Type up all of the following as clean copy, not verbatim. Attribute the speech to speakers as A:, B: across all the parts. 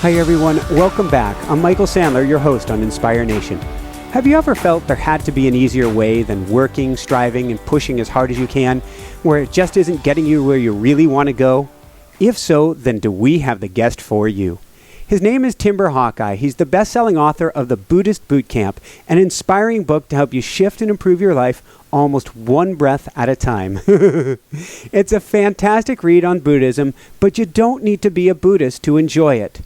A: Hi everyone, welcome back. I'm Michael Sandler, your host on Inspire Nation. Have you ever felt there had to be an easier way than working, striving, and pushing as hard as you can, where it just isn't getting you where you really want to go? If so, then do we have the guest for you. His name is Timber Hawkeye. He's the best-selling author of the Buddhist Boot Camp, an inspiring book to help you shift and improve your life almost one breath at a time. It's a fantastic read on Buddhism, but you don't need to be a Buddhist to enjoy it.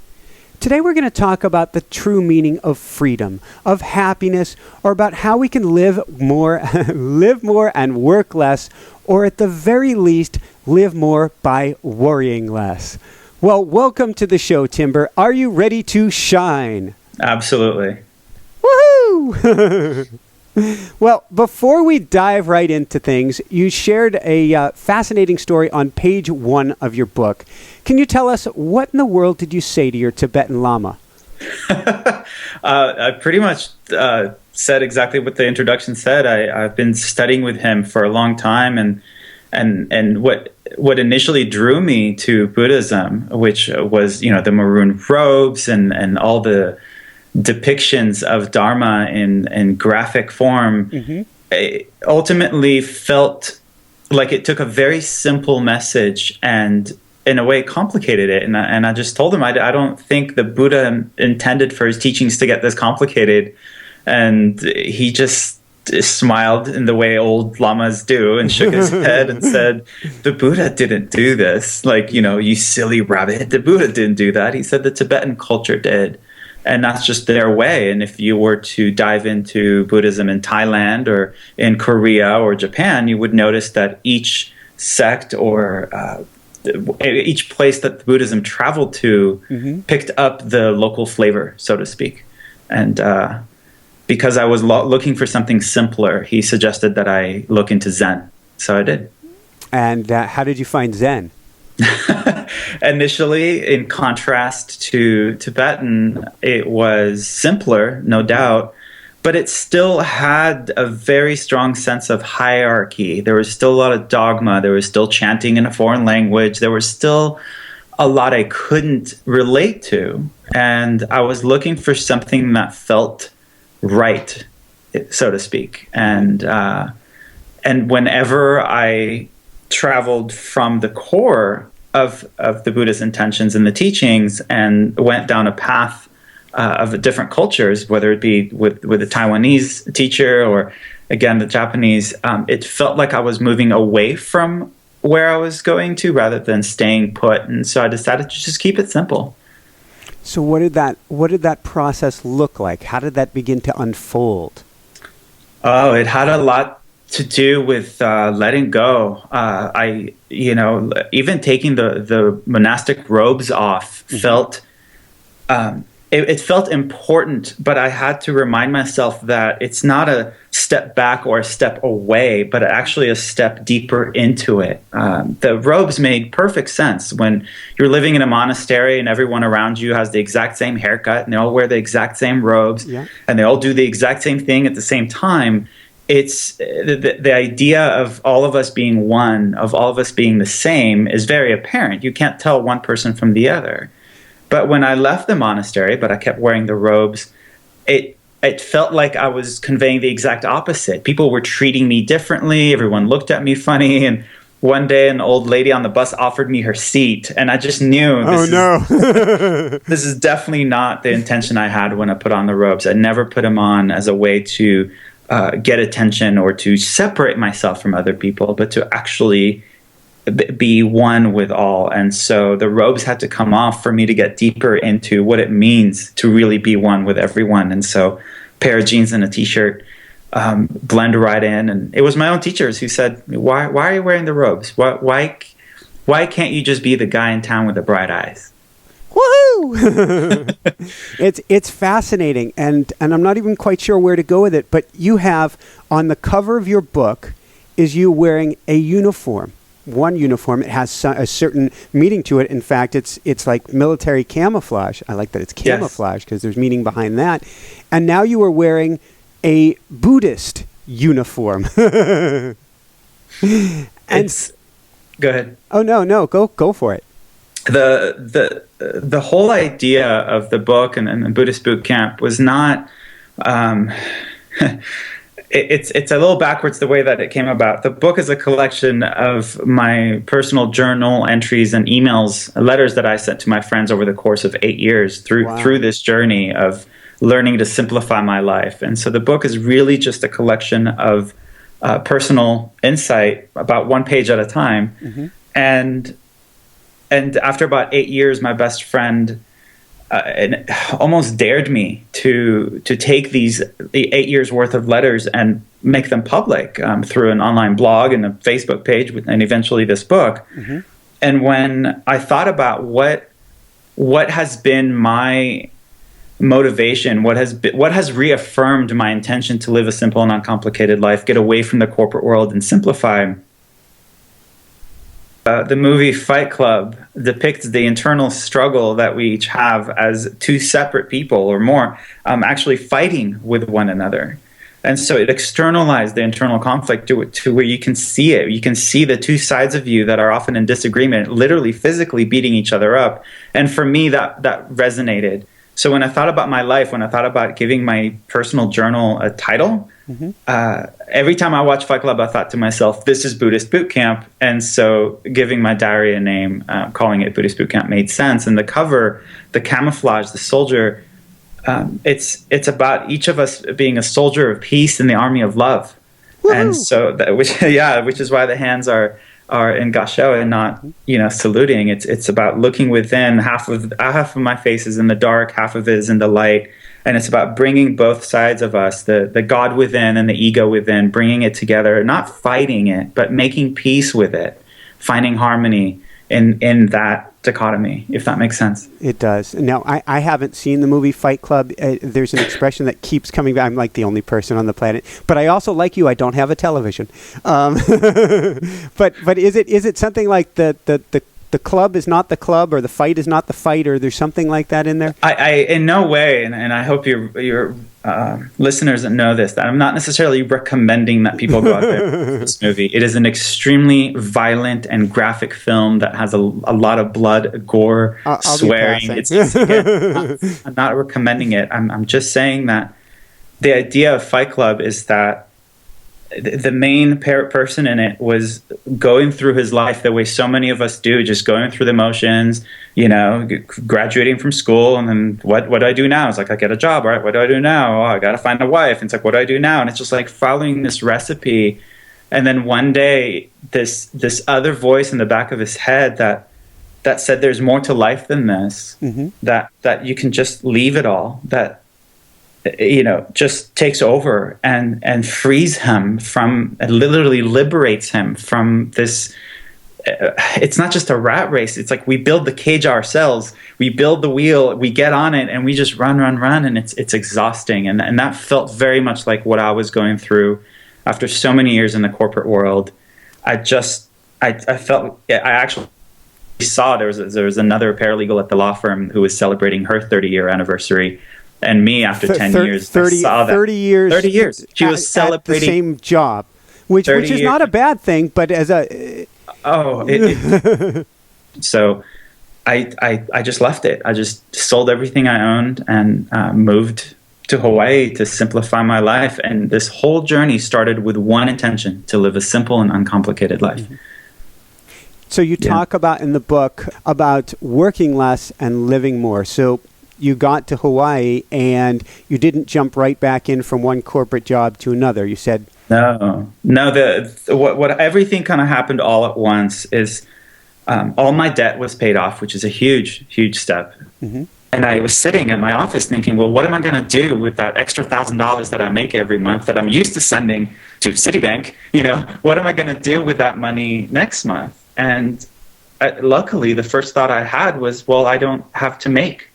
A: Today we're going to talk about the true meaning of freedom, of happiness, or about how we can live more, live more and work less, or at the very least, live more by worrying less. Well, welcome to the show, Timber. Are you ready to shine?
B: Absolutely.
A: Woohoo! Well, before we dive right into things, you shared a fascinating story on page 1 of your book. Can you tell us what in the world did you say to your Tibetan Lama?
B: I pretty much said exactly what the introduction said. I've been studying with him for a long time, and what initially drew me to Buddhism, which was the maroon robes and all the depictions of Dharma in graphic form, it ultimately felt like it took a very simple message and in a way complicated it. And I just told him, I don't think the Buddha intended for his teachings to get this complicated. And he just smiled in the way old lamas do and shook his head and said, the Buddha didn't do this. Like, you silly rabbit. The Buddha didn't do that. He said the Tibetan culture did. And that's just their way. And if you were to dive into Buddhism in Thailand or in Korea or Japan, you would notice that each sect or each place that Buddhism traveled to picked up the local flavor, so to speak. And because I was looking for something simpler, he suggested that I look into Zen. So I did.
A: And how did you find Zen?
B: Initially, in contrast to Tibetan, it was simpler, no doubt, but it still had a very strong sense of hierarchy. There was still a lot of dogma. There was still chanting in a foreign language. There was still a lot I couldn't relate to. And I was looking for something that felt right, so to speak. And whenever I traveled from the core of the Buddhist intentions and the teachings and went down a path of different cultures, whether it be with a Taiwanese teacher or, again, the Japanese, it felt like I was moving away from where I was going to rather than staying put. And so I decided to just keep it simple.
A: So what did that process look like? How did that begin to unfold?
B: Oh, it had a lot to do with letting go. Even taking the monastic robes off felt it felt important, but I had to remind myself that it's not a step back or a step away, but actually a step deeper into it. The robes made perfect sense when you're living in a monastery and everyone around you has the exact same haircut and they all wear the exact same robes and they all do the exact same thing at the same time. It's the idea of all of us being one, of all of us being the same, is very apparent. You can't tell one person from the other. But when I left the monastery, but I kept wearing the robes, it felt like I was conveying the exact opposite. People were treating me differently. Everyone looked at me funny. And one day, an old lady on the bus offered me her seat, and I just knew this is definitely not the intention I had when I put on the robes. I never put them on as a way to get attention or to separate myself from other people, but to actually be one with all. And so the robes had to come off for me to get deeper into what it means to really be one with everyone. And so a pair of jeans and a t-shirt blend right in. And it was my own teachers who said, why are you wearing the robes? Why can't you just be the guy in town with the bright eyes?
A: Woohoo! It's fascinating, and I'm not even quite sure where to go with it, but you have, on the cover of your book, is you wearing a uniform. One uniform, it has a certain meaning to it. In fact, it's like military camouflage. I like that it's camouflage because there's meaning behind that. And now you are wearing a Buddhist uniform.
B: Go ahead.
A: Oh, no, go for it.
B: the whole idea of the book and Buddhist Boot Camp was not. It's a little backwards the way that it came about. The book is a collection of my personal journal entries and emails, letters that I sent to my friends over the course of 8 years through this journey of learning to simplify my life. And so the book is really just a collection of personal insight, about one page at a time. Mm-hmm. And after about 8 years, my best friend almost dared me to take these 8 years worth of letters and make them public through an online blog and a Facebook page, and eventually this book. Mm-hmm. And when I thought about what has been my motivation, what has reaffirmed my intention to live a simple and uncomplicated life, get away from the corporate world and simplify. The movie Fight Club depicts the internal struggle that we each have as two separate people or more actually fighting with one another. And so it externalized the internal conflict to where you can see it. You can see the two sides of you that are often in disagreement, literally physically beating each other up. And for me, that resonated. So when I thought about my life, when I thought about giving my personal journal a title, mm-hmm. Every time I watched Fight Club, I thought to myself, this is Buddhist Boot Camp. And so giving my diary a name, calling it Buddhist Boot Camp made sense. And the cover, the camouflage, the soldier, it's about each of us being a soldier of peace in the army of love. Woo-hoo. And so, which is why the hands are in gassho and not, saluting. It's about looking within. Half of my face is in the dark, half of it is in the light. And it's about bringing both sides of us, the God within and the ego within, bringing it together, not fighting it, but making peace with it, finding harmony in that dichotomy, if that makes sense.
A: It does. Now, I haven't seen the movie Fight Club. There's an expression that keeps coming back. I'm like the only person on the planet. But I also, like you, I don't have a television. But is it something like the club is not the club, or the fight is not the fight, or there's something like that in there?
B: I in no way, and I hope your listeners know this, that I'm not necessarily recommending that people go out there with this movie. It is an extremely violent and graphic film that has a lot of blood, gore, swearing. I'm not recommending it. I'm just saying that the idea of Fight Club is that the main person in it was going through his life the way so many of us do, just going through the motions, graduating from school, and then what do I do now? It's like, I get a job, right? What do I do now? Oh, I got to find a wife. And it's like, what do I do now? And it's just like following this recipe. And then one day, this other voice in the back of his head that said, there's more to life than this, mm-hmm. that you can just leave it all, that just takes over and frees him from, literally liberates him from this. It's not just a rat race. It's like we build the cage ourselves. We build the wheel, we get on it, and we just run. And it's exhausting. And that felt very much like what I was going through after so many years in the corporate world. I actually saw there was another paralegal at the law firm who was celebrating her 30-year anniversary. And me, after 10 years,
A: 30 years.
B: 30 years. She was celebrating
A: the same job, which is not a bad thing, but as a...
B: So I just left it. I just sold everything I owned and moved to Hawaii to simplify my life. And this whole journey started with one intention: to live a simple and uncomplicated life. Mm-hmm.
A: So you talk about in the book about working less and living more. So you got to Hawaii and you didn't jump right back in from one corporate job to another. You said
B: no. What everything kind of happened all at once is all my debt was paid off, which is a huge step. Mm-hmm. And I was sitting in my office thinking, well, what am I going to do with that extra $1,000 that I make every month that I'm used to sending to Citibank? What am I going to do with that money next month? And luckily, the first thought I had was, well, I don't have to make.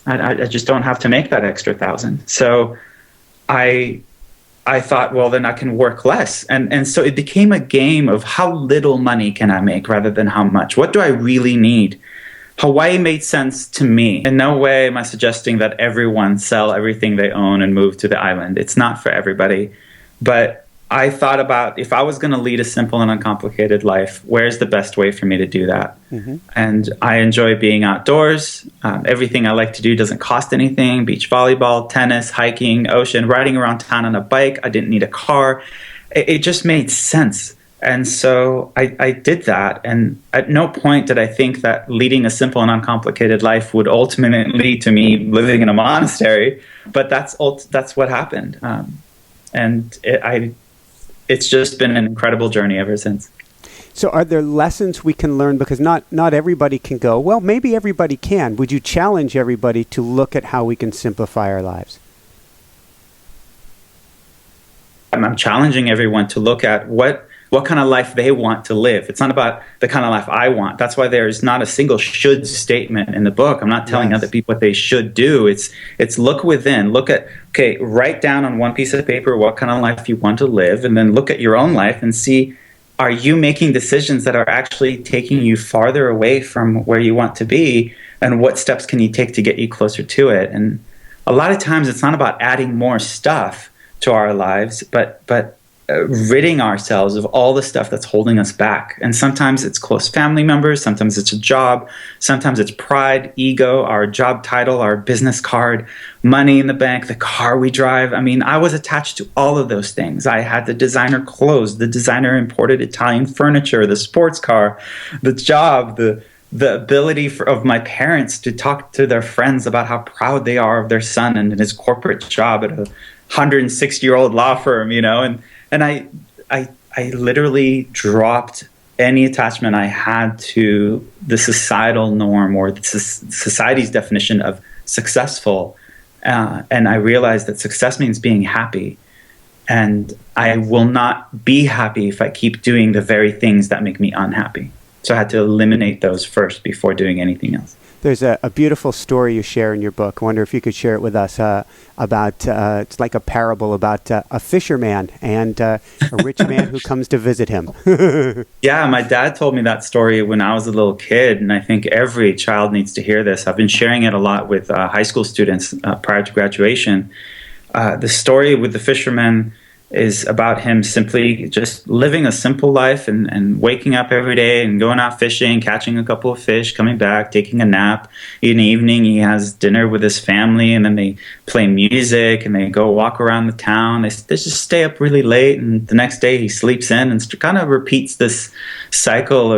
B: I just don't have to make that extra $1,000. So I thought, well, then I can work less. And so it became a game of how little money can I make rather than how much. What do I really need? Hawaii made sense to me. In no way am I suggesting that everyone sell everything they own and move to the island. It's not for everybody. But I thought about, if I was going to lead a simple and uncomplicated life, where's the best way for me to do that? And I enjoy being outdoors. Everything I like to do doesn't cost anything: beach volleyball, tennis, hiking, ocean, riding around town on a bike. I didn't need a car. It just made sense. And so I did that. And at no point did I think that leading a simple and uncomplicated life would ultimately lead to me living in a monastery. But that's what happened. And it's just been an incredible journey ever since.
A: So are there lessons we can learn? Because not everybody can go, well, maybe everybody can. Would you challenge everybody to look at how we can simplify our lives?
B: I'm challenging everyone to look at what kind of life they want to live. It's not about the kind of life I want. That's why there's not a single should statement in the book. I'm not telling other people what they should do. It's look within. Write down on one piece of paper what kind of life you want to live, and then look at your own life and see, are you making decisions that are actually taking you farther away from where you want to be, and what steps can you take to get you closer to it? And a lot of times it's not about adding more stuff to our lives, but ridding ourselves of all the stuff that's holding us back. And sometimes it's close family members, sometimes it's a job, sometimes it's pride, ego, our job title, our business card, money in the bank, the car we drive. I mean, I was attached to all of those things. I had the designer clothes, the designer imported Italian furniture, the sports car, the job, the ability of my parents to talk to their friends about how proud they are of their son and his corporate job at a 160-year-old law firm, and I literally dropped any attachment I had to the societal norm or the society's definition of successful. And I realized that success means being happy. And I will not be happy if I keep doing the very things that make me unhappy. So I had to eliminate those first before doing anything else.
A: There's a beautiful story you share in your book. I wonder if you could share it with us about, it's like a parable about a fisherman and a rich man who comes to visit him.
B: Yeah, my dad told me that story when I was a little kid, and I think every child needs to hear this. I've been sharing it a lot with high school students prior to graduation. The story with the fisherman is about him simply just living a simple life and waking up every day and going out fishing, catching a couple of fish, coming back, taking a nap. In the evening, he has dinner with his family, and then they play music and they go walk around the town. They just stay up really late, and the next day he sleeps in and kind of repeats this cycle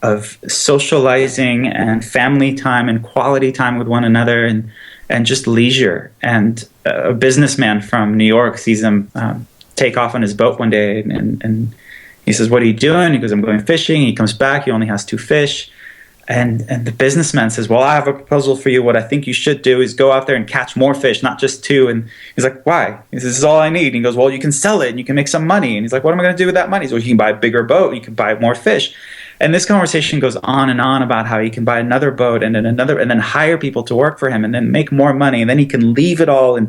B: of socializing and family time and quality time with one another and just leisure. And a businessman from New York sees him take off on his boat one day, and he says, "What are you doing?" He goes, "I'm going fishing." He comes back, he only has 2 fish, and the businessman says, "Well, I have a proposal for you. What I think you should do is go out there and catch more fish, not just 2. And he's like, "Why?" He says, "This is all I need." And he goes, "Well, you can sell it and you can make some money." And he's like, "What am I going to do with that money?" He says, "Well, you can buy a bigger boat, you can buy more fish." And this conversation goes on and on about how he can buy another boat and then another, and then hire people to work for him and then make more money. And then he can leave it all and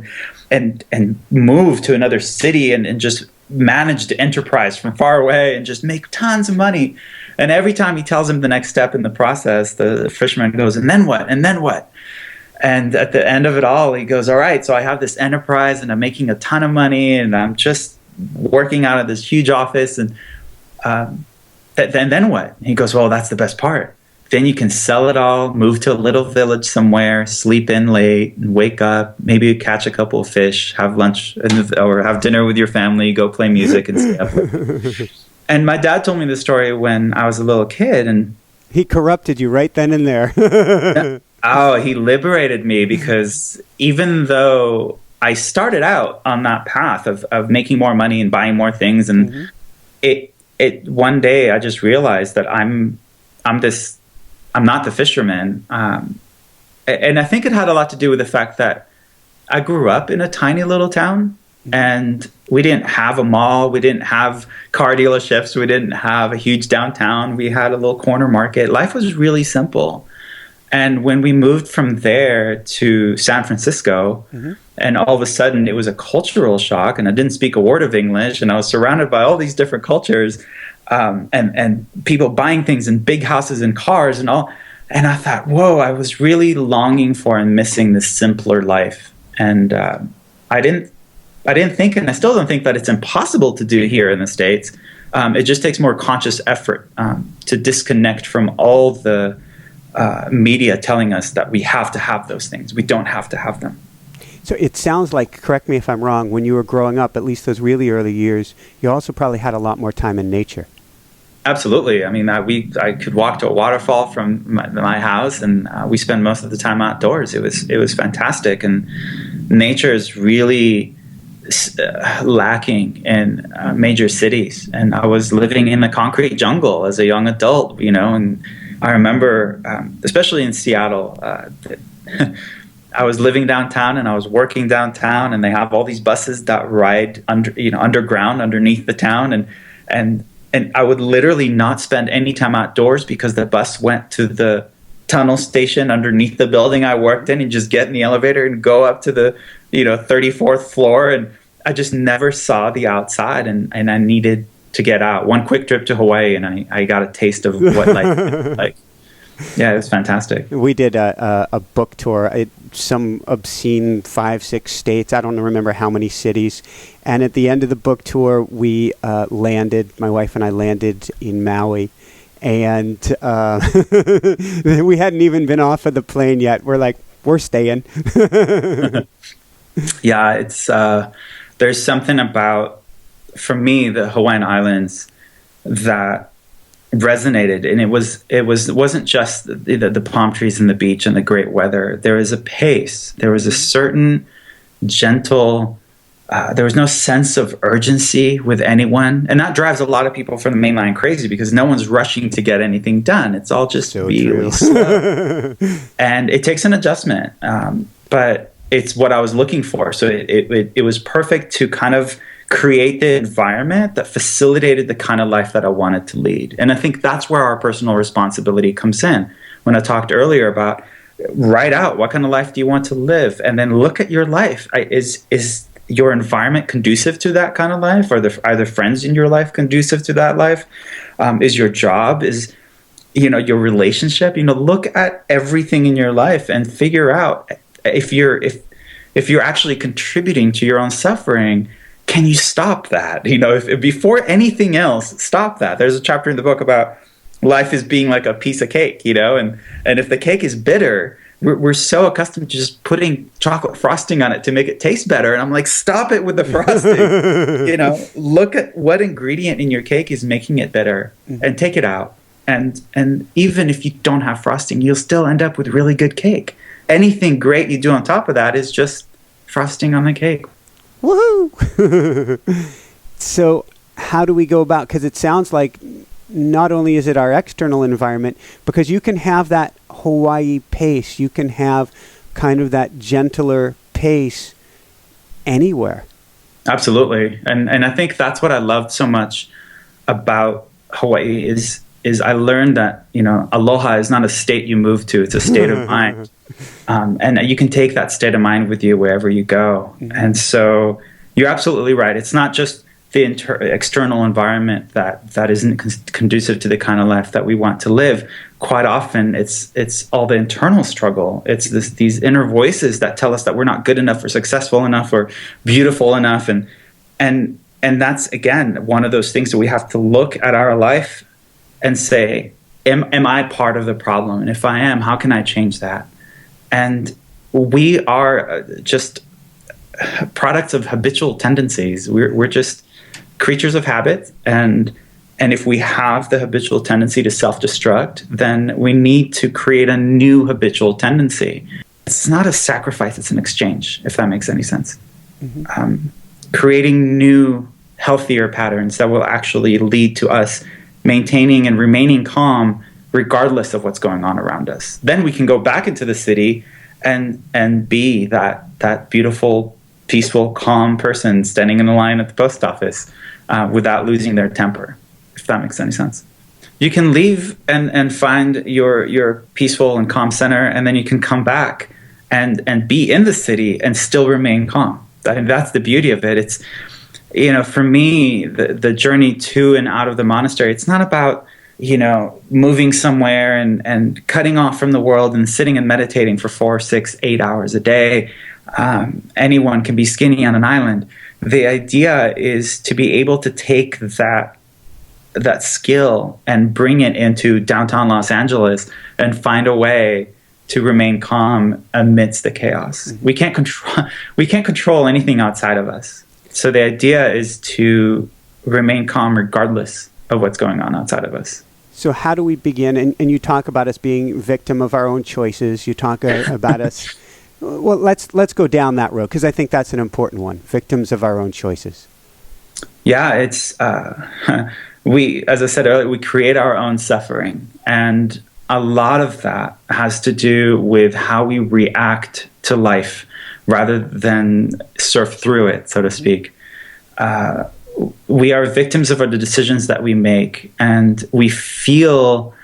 B: move to another city and just manage the enterprise from far away and just make tons of money. And every time he tells him the next step in the process, the fisherman goes, "And then what? And then what?" And at the end of it all, he goes, "All right, so I have this enterprise and I'm making a ton of money and I'm just working out of this huge office. And then what?" And he goes, "Well, that's the best part. Then you can sell it all, move to a little village somewhere, sleep in late, and wake up, maybe catch a couple of fish, have lunch or have dinner with your family, go play music and stay up." And my dad told me this story when I was a little kid, and
A: he corrupted you right then and there.
B: Oh, he liberated me, because even though I started out on that path of making more money and buying more things, and it one day I just realized that I'm not the fisherman. And I think it had a lot to do with the fact that I grew up in a tiny little town, and we didn't have a mall, we didn't have car dealerships, we didn't have a huge downtown. We had a little corner market. Life was really simple. And when we moved from there to San Francisco, and all of a sudden it was a cultural shock, and I didn't speak a word of English, and I was surrounded by all these different cultures, and people buying things in big houses and cars and all. And I thought, whoa, I was really longing for and missing this simpler life. And I didn't I didn't think, and I still don't think, that it's impossible to do here in the States. It just takes more conscious effort to disconnect from all the media telling us that we have to have those things. We don't have to have them.
A: So it sounds like, correct me if I'm wrong, when you were growing up, at least those really early years, you also probably had a lot more time in nature.
B: Absolutely. I mean, I could walk to a waterfall from my house, and we spend most of the time outdoors. It was fantastic, and nature is really lacking in major cities. And I was living in the concrete jungle as a young adult, and I remember, especially in Seattle, I was living downtown and I was working downtown, and they have all these buses that ride underground underneath the town, and I would literally not spend any time outdoors because the bus went to the tunnel station underneath the building I worked in, and just get in the elevator and go up to the 34th floor, and I just never saw the outside, and I needed to get out. One quick trip to Hawaii, and I got a taste of what life is like. Yeah, it was fantastic. We
A: did a book tour, some obscene 5-6 states. I don't remember how many cities. And at the end of the book tour, we landed, my wife and I landed in Maui. And we hadn't even been off of the plane yet. We're like, we're staying.
B: Yeah, it's there's something about, for me, the Hawaiian Islands that resonated, and it wasn't just the palm trees and the beach and the great weather. There was a pace. There was a certain gentle. There was no sense of urgency with anyone, and that drives a lot of people from the mainland crazy because no one's rushing to get anything done. It's all just so really slow, and it takes an adjustment. But it's what I was looking for. So it was perfect to kind of create the environment that facilitated the kind of life that I wanted to lead. And I think that's where our personal responsibility comes in. When I talked earlier about write out what kind of life do you want to live, and then look at your life. Is your environment conducive to that kind of life? Are the friends in your life conducive to that life? Is your job, is your relationship? Look at everything in your life and figure out if you're actually contributing to your own suffering. Can you stop that? If before anything else, stop that. There's a chapter in the book about life is being like a piece of cake, and if the cake is bitter, we're so accustomed to just putting chocolate frosting on it to make it taste better. And I'm like, stop it with the frosting. Look at what ingredient in your cake is making it bitter, and take it out. And even if you don't have frosting, you'll still end up with really good cake. Anything great you do on top of that is just frosting on the cake.
A: Woohoo! So how do we go about, because it sounds like not only is it our external environment, because you can have that Hawaii pace, you can have kind of that gentler pace anywhere. Absolutely. And I think that's what I loved so much about Hawaii is I learned that, aloha is not a state you move to, it's a state of mind. And you can take that state of mind with you wherever you go. Mm-hmm. And so you're absolutely right. It's not just the external environment that isn't conducive to the kind of life that we want to live. Quite often, it's all the internal struggle. It's these inner voices that tell us that we're not good enough or successful enough or beautiful enough. And that's, again, one of those things that we have to look at our life and say, am I part of the problem? And if I am, how can I change that? And we are just products of habitual tendencies. We're just creatures of habit, and if we have the habitual tendency to self-destruct, then we need to create a new habitual tendency. It's not a sacrifice, it's an exchange, if that makes any sense. Mm-hmm. Creating new, healthier patterns that will actually lead to us maintaining and remaining calm regardless of what's going on around us. Then we can go back into the city and be that beautiful, peaceful, calm person standing in the line at the post office without losing their temper, if that makes any sense. You can leave and find your peaceful and calm center, and then you can come back and be in the city and still remain calm. That's the beauty of it. It's, for me, the journey to and out of the monastery, it's not about, moving somewhere and cutting off from the world and sitting and meditating for 4, 6, 8 hours a day. Anyone can be skinny on an island.
B: the idea is to be able to take that skill and bring it into downtown Los Angeles and find a way to remain calm amidst the chaos. Mm-hmm. We can't control anything outside of us. So the idea is to remain calm regardless of what's going on outside of us.
A: So how do we begin? And you talk about us being victim of our own choices. You talk about us. Well, let's go down that road, because I think that's an important one. Victims of our own choices.
B: Yeah, it's we, as I said earlier, we create our own suffering, and a lot of that has to do with how we react to life rather than surf through it, so to speak. We are victims of the decisions that we make, and we feel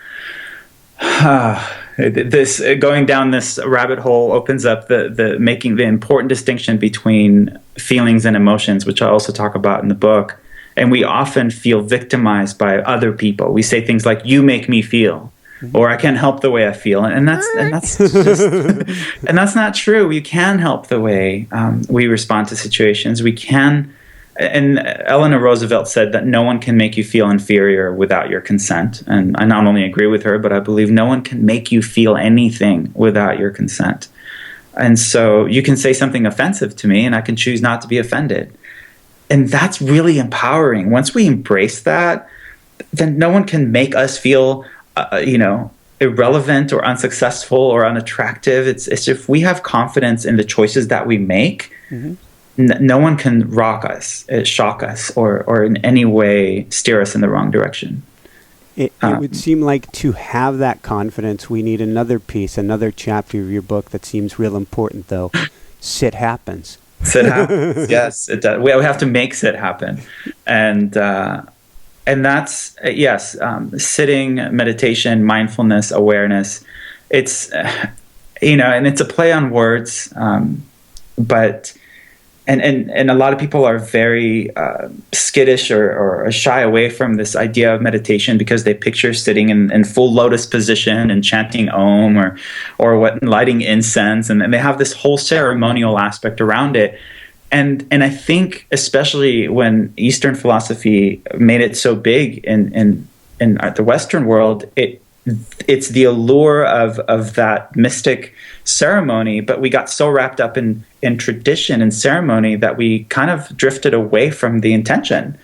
B: this going down this rabbit hole opens up the making the important distinction between feelings and emotions, which I also talk about in the book. And we often feel victimized by other people. We say things like, "You make me feel," or "I can't help the way I feel," and that's just and that's not true. We can help the way we respond to situations. We can. And Eleanor Roosevelt said that no one can make you feel inferior without your consent. And I not only agree with her, but I believe no one can make you feel anything without your consent. And so you can say something offensive to me and I can choose not to be offended. And that's really empowering. Once we embrace that, then no one can make us feel, irrelevant or unsuccessful or unattractive. It's if we have confidence in the choices that we make, mm-hmm. No one can rock us, shock us, or in any way steer us in the wrong direction.
A: It would seem like to have that confidence, we need another piece, another chapter of your book that seems real important, though. Sit happens.
B: Sit happens. Yes, it does. We have to make sit happen, and that's sitting, meditation, mindfulness, awareness. It's and it's a play on words, but. And a lot of people are very skittish or shy away from this idea of meditation because they picture sitting in full lotus position and chanting Om or lighting incense, and they have this whole ceremonial aspect around it. And I think especially when Eastern philosophy made it so big in the Western world, it's the allure of that mystic ceremony, but we got so wrapped up in tradition and ceremony that we kind of drifted away from the intention.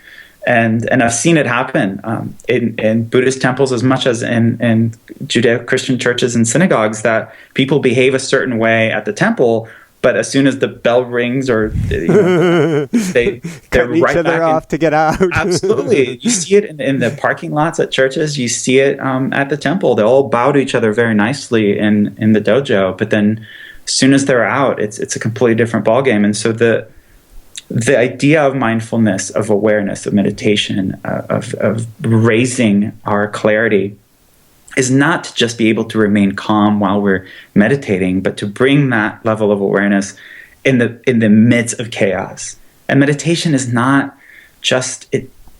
B: And I've seen it happen in Buddhist temples as much as in Judeo-Christian churches and synagogues, that people behave a certain way at the temple, but as soon as the bell rings or they're right
A: each other
B: back
A: off to get out.
B: Absolutely. You see it in the parking lots at churches. You see it at the temple. They all bow to each other very nicely in the dojo. But then as soon as they're out, it's a completely different ballgame. And so the idea of mindfulness, of awareness, of meditation, of raising our clarity is not to just be able to remain calm while we're meditating, but to bring that level of awareness in the midst of chaos. And meditation is not just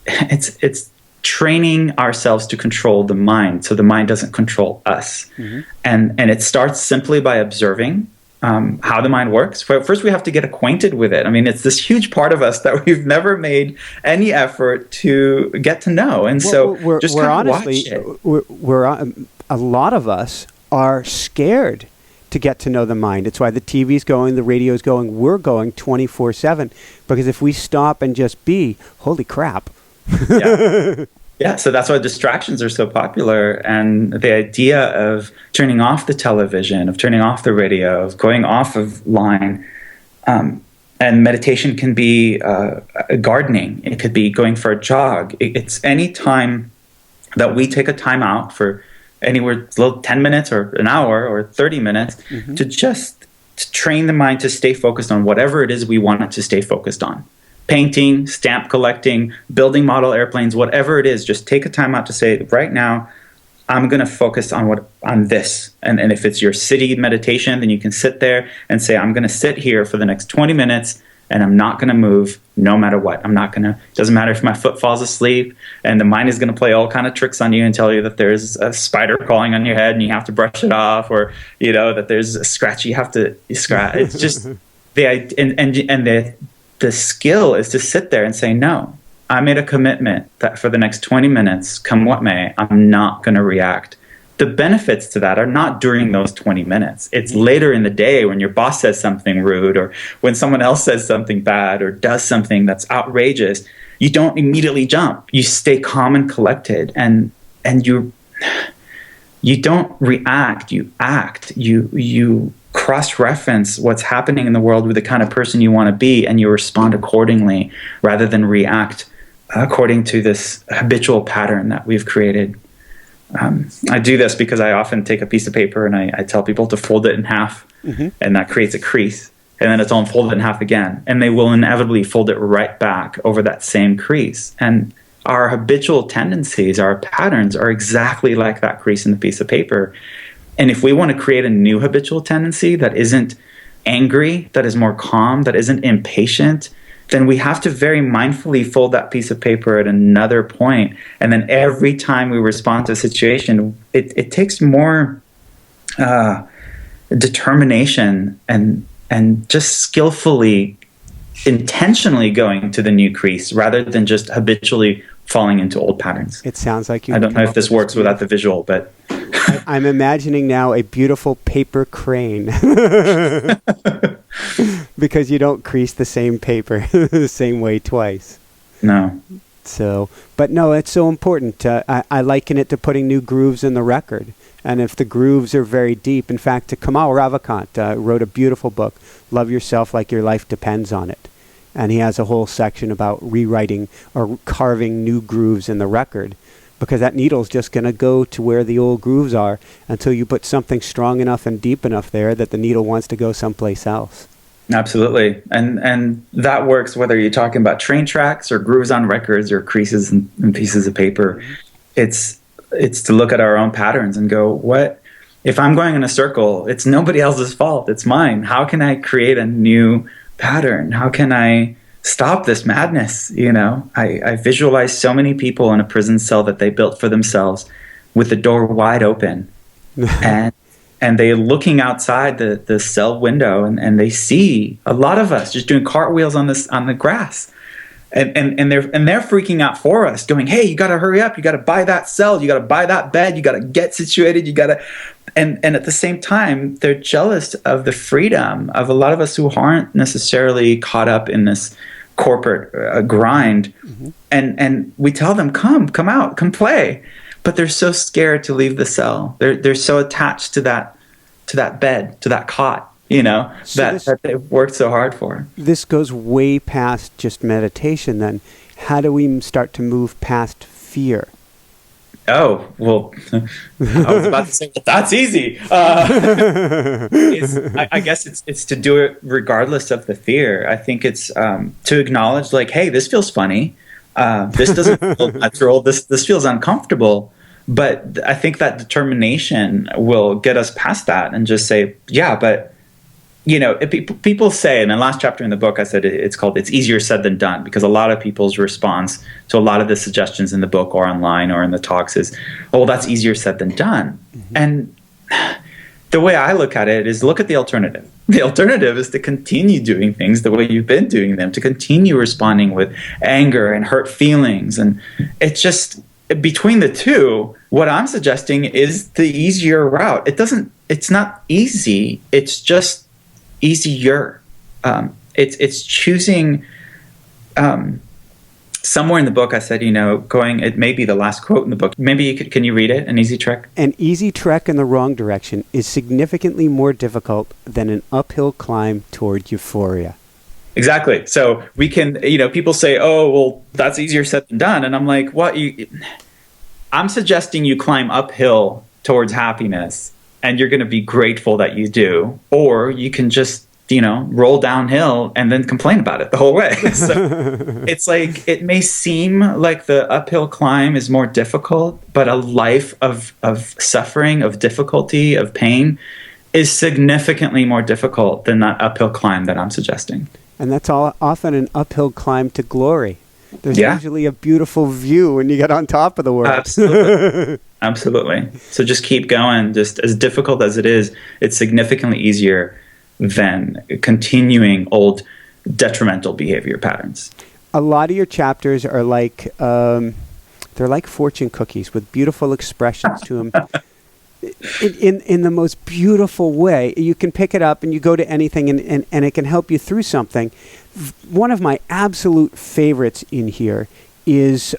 B: it's training ourselves to control the mind, so the mind doesn't control us. Mm-hmm. And it starts simply by observing how the mind works. First, we have to get acquainted with it. I mean, it's this huge part of us that we've never made any effort to get to know. And so just kind of watch it.
A: A lot of us are scared to get to know the mind. It's why the TV's going, the radio's going, we're going 24/7. Because if we stop and just be, holy crap.
B: Yeah. Yeah, so that's why distractions are so popular, and the idea of turning off the television, of turning off the radio, of going off of line, and meditation can be gardening. It could be going for a jog. It's any time that we take a time out for anywhere 10 minutes or an hour or 30 minutes mm-hmm. to train the mind to stay focused on whatever it is we want it to stay focused on. Painting, stamp collecting, building model airplanes, whatever it is, just take a time out to say, right now, I'm going to focus on this. And if it's your city meditation, then you can sit there and say, I'm going to sit here for the next 20 minutes and I'm not going to move no matter what. It doesn't matter if my foot falls asleep, and the mind is going to play all kind of tricks on you and tell you that there's a spider crawling on your head and you have to brush it off, or, that there's a scratch you have to scratch. It's just the the skill is to sit there and say, no, I made a commitment that for the next 20 minutes, come what may, I'm not going to react. The benefits to that are not during those 20 minutes. It's later in the day when your boss says something rude, or when someone else says something bad or does something that's outrageous. You don't immediately jump. You stay calm and collected, and you don't react. You act. You cross-reference what's happening in the world with the kind of person you want to be, and you respond accordingly rather than react according to this habitual pattern that we've created. I do this because I often take a piece of paper and I tell people to fold it in half, and that creates a crease. And then it's all folded in half again. And they will inevitably fold it right back over that same crease. And our habitual tendencies, our patterns are exactly like that crease in the piece of paper. And if we want to create a new habitual tendency that isn't angry, that is more calm, that isn't impatient, then we have to very mindfully fold that piece of paper at another point. And then every time we respond to a situation, it takes more determination and just skillfully, intentionally going to the new crease rather than just habitually falling into old patterns.
A: It sounds like you.
B: I don't know if this works without the visual, but
A: I'm imagining now a beautiful paper crane because you don't crease the same paper the same way twice.
B: No.
A: So, but no, it's so important. I liken it to putting new grooves in the record. And if the grooves are very deep, in fact, Kamal Ravikant wrote a beautiful book, Love Yourself Like Your Life Depends on It. And he has a whole section about rewriting or carving new grooves in the record, because that needle's just going to go to where the old grooves are until you put something strong enough and deep enough there that the needle wants to go someplace else.
B: Absolutely. And that works whether you're talking about train tracks or grooves on records or creases in pieces of paper. It's to look at our own patterns and go, what if I'm going in a circle? It's nobody else's fault. It's mine. How can I create a new pattern? How can I stop this madness? I visualize so many people in a prison cell that they built for themselves with the door wide open and they're looking outside the cell window and they see a lot of us just doing cartwheels on the grass. And they're freaking out for us, going, hey, you got to hurry up. You got to buy that cell. You got to buy that bed. You got to get situated. You got to, and at the same time, they're jealous of the freedom of a lot of us who aren't necessarily caught up in this corporate grind. And we tell them, come out, come play. But they're so scared to leave the cell. They're so attached to that bed, to that cot. That they've worked so hard for. This
A: goes way past just meditation then. How do we start to move past fear?
B: Oh, well, I was about to say, well, that's easy. I guess it's to do it regardless of the fear. I think it's to acknowledge, like, hey, this feels funny. This doesn't feel natural. This feels uncomfortable. But I think that determination will get us past that and just say, yeah, but people say, in the last chapter in the book, I said it's easier said than done, because a lot of people's response to a lot of the suggestions in the book or online or in the talks is, oh, that's easier said than done. And the way I look at it is, look at the alternative. The alternative is to continue doing things the way you've been doing them, to continue responding with anger and hurt feelings. And it's just, between the two, what I'm suggesting is the easier route. It's not easy. It's just easier. It's choosing. Somewhere in the book, I said, it may be the last quote in the book. Maybe can you read it? An easy trek? An easy trek in the wrong direction is significantly more difficult than an uphill climb toward euphoria. Exactly. So we can, people say, oh, well, that's easier said than done. And I'm like, what? I'm suggesting you climb uphill towards happiness, and you're going to be grateful that you do. Or you can just, roll downhill and then complain about it the whole way. So it's like, it may seem like the uphill climb is more difficult, but a life of suffering, of difficulty, of pain is significantly more difficult than that uphill climb that I'm suggesting. And that's often an uphill climb to glory. There's usually a beautiful view when you get on top of the world. Absolutely. Absolutely. So just keep going. Just as difficult as it is, it's significantly easier than continuing old detrimental behavior patterns.
A: A lot of your chapters are like, they're like fortune cookies with beautiful expressions to them. In the most beautiful way. You can pick it up and you go to anything and it can help you through something. One of my absolute favorites in here is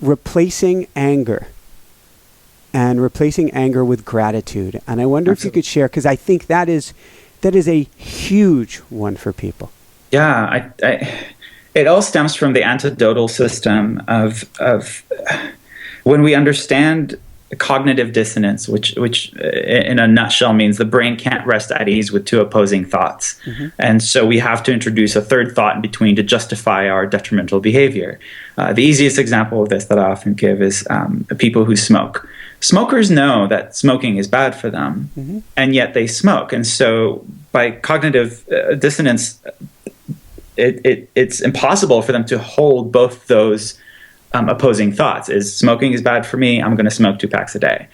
A: replacing anger with gratitude. And I wonder if you could share, because I think that is a huge one for people.
B: Yeah, it all stems from the antidotal system of when we understand cognitive dissonance, which in a nutshell means the brain can't rest at ease with two opposing thoughts. Mm-hmm. And so we have to introduce a third thought in between to justify our detrimental behavior. The easiest example of this that I often give is people who smoke. Smokers know that smoking is bad for them, mm-hmm. and yet they smoke. And so by cognitive dissonance, it's impossible for them to hold both those opposing thoughts. Is smoking is bad for me, I'm going to smoke 2 packs a day.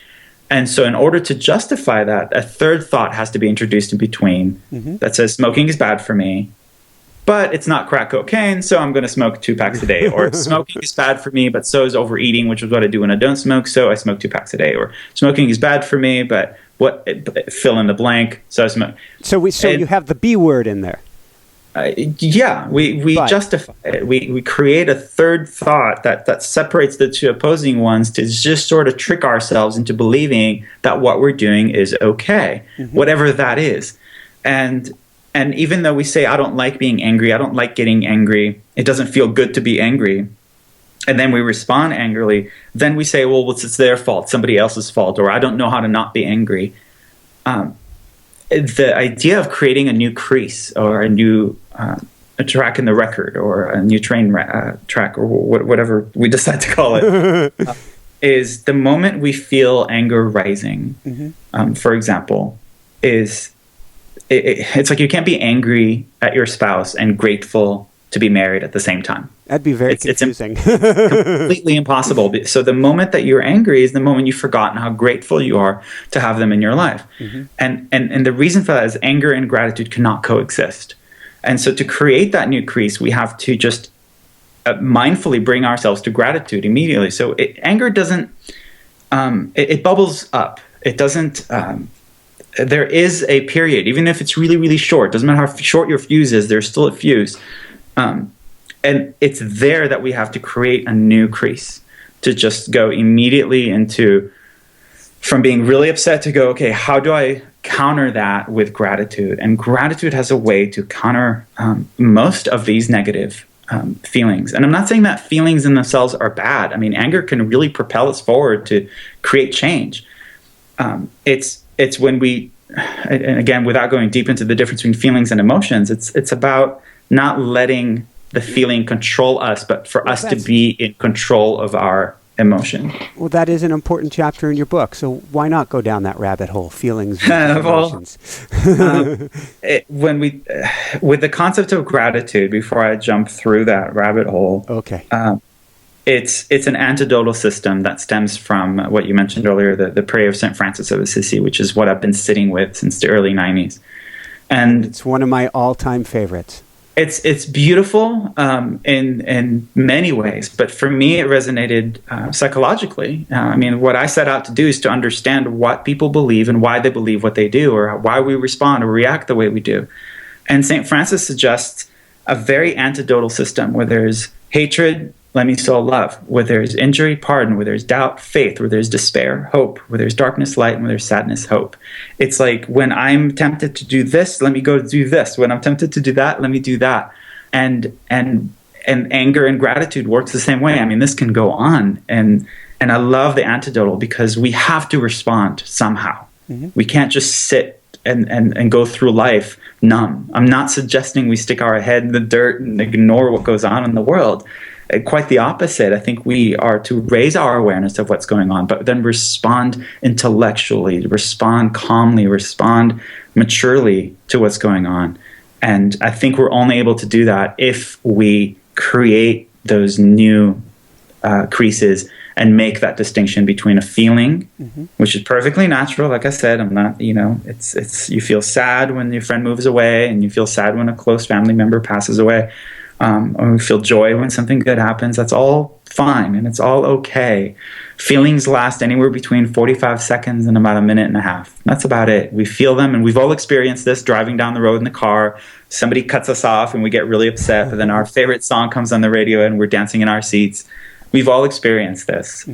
B: And so in order to justify that, a third thought has to be introduced in between, mm-hmm. that says smoking is bad for me, but it's not crack cocaine, so I'm going to smoke 2 packs a day. Or smoking is bad for me, but so is overeating, which is what I do when I don't smoke, so I smoke 2 packs a day. Or smoking is bad for me, but fill in the blank, so I smoke. So
A: you have the B word in there.
B: We justify it. We create a third thought that separates the two opposing ones to just sort of trick ourselves into believing that what we're doing is okay, mm-hmm. whatever that is. And even though we say, I don't like being angry, I don't like getting angry, it doesn't feel good to be angry, and then we respond angrily, then we say, well, it's their fault, somebody else's fault, or I don't know how to not be angry. The idea of creating a new crease or a new a track in the record or a new train track or whatever we decide to call it is the moment we feel anger rising, mm-hmm.
A: For
B: example, it's like you can't be angry at your spouse and grateful to be married at the same time.
A: That'd be very confusing.
B: It's completely impossible. So the moment that you're angry is the moment you've forgotten how grateful you are to have them in your life. Mm-hmm. And the reason for that is anger and gratitude cannot coexist. And so to create that new crease, we have to just mindfully bring ourselves to gratitude immediately. So anger doesn't, it bubbles up. It doesn't, there is a period, even if it's really, really short, doesn't matter how short your fuse is, there's still a fuse. And it's there that we have to create a new crease to just go immediately from being really upset to go, okay, how do I counter that with gratitude? And gratitude has a way to counter most of these negative feelings. And I'm not saying that feelings in themselves are bad. I mean, anger can really propel us forward to create change. It's when we, and again, without going deep into the difference between feelings and emotions, it's about not letting the feeling control us, but for us to be in control of our emotion. Well,
A: that is an important chapter in your book, so why not go down that rabbit hole, feelings and emotions?
B: With the concept of gratitude, before I jump through that rabbit hole,
A: okay.
B: It's an antidotal system that stems from what you mentioned earlier, the prayer of St. Francis of Assisi, which is what I've been sitting with since the early 90s. And
A: it's one of my all-time favorites.
B: It's beautiful in many ways, but for me, it resonated psychologically. I mean, what I set out to do is to understand what people believe and why they believe what they do, or why we respond or react the way we do. And St. Francis suggests a very antidotal system where there's hatred, let me sow love, where there's injury, pardon, where there's doubt, faith, where there's despair, hope, where there's darkness, light, and where there's sadness, hope. It's like, when I'm tempted to do this, let me go do this. When I'm tempted to do that, let me do that. And anger and gratitude works the same way. I mean, this can go on. And I love the antidotal because we have to respond somehow. Mm-hmm. We can't just sit and go through life numb. I'm not suggesting we stick our head in the dirt and ignore what goes on in the world. Quite the opposite. I think we are to raise our awareness of what's going on, but then respond intellectually, respond calmly, respond maturely to what's going on. And I think we're only able to do that if we create those new creases and make that distinction between a feeling, which is perfectly natural. Like I said, I'm not, it's you feel sad when your friend moves away, and you feel sad when a close family member passes away, or you feel joy when something good happens. That's all fine, and it's all okay. Feelings last anywhere between 45 seconds and about a minute and a half. That's about it. We feel them, and we've all experienced this driving down the road in the car. Somebody cuts us off and we get really upset, but then our favorite song comes on the radio and we're dancing in our seats. We've all experienced this.